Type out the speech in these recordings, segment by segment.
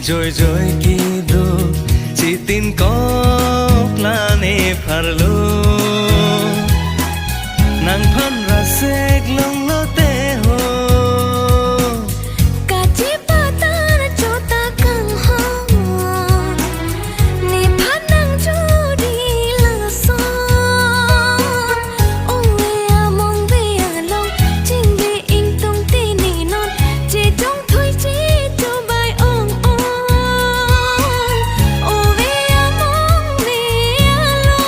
Joy joy kido chỉ tin có là nề parlo nàng phan ra sek long lo te ho cả chỉ ba ta đã cho ta căng hòn ni phan nàng cho đi là son ôi à mong về à lòng chính vì in tung tin nỉ non chỉ trong thôi chỉ cho bài ong ong ôi về à mong về à lòng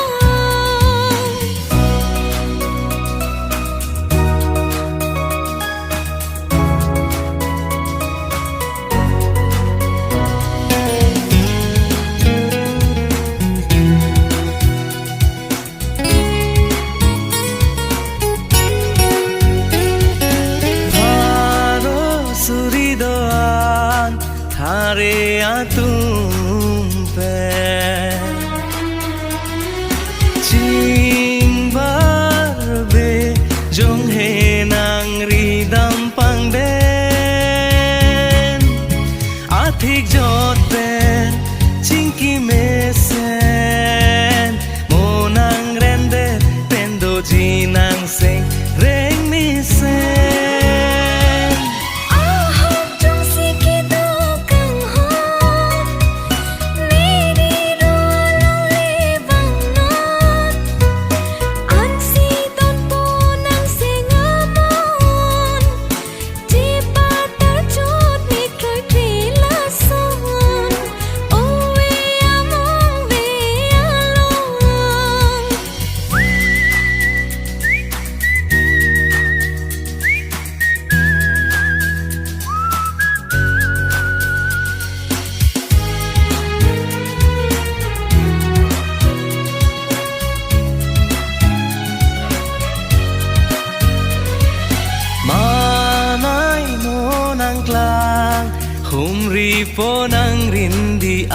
Haro suridoan thare atum pe ching barbe jong he nang ridam pang den athik jot ben chingki mesen mo nang rende pendo ji nang sing reng mi sen trong si kia đâu căng hòn ni đi đua lâu lê bằng non anh si tôn po nang se ngơ mòn chỉ ba ta chốt mi trôi trì lá son ôi à mong về à lòng Manay mo ng klang humri po ng rindian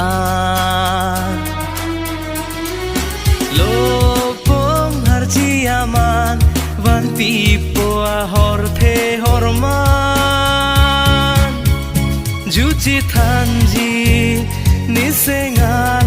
Lopong harjiaman van pipo horte horman Juchi thanji nisenga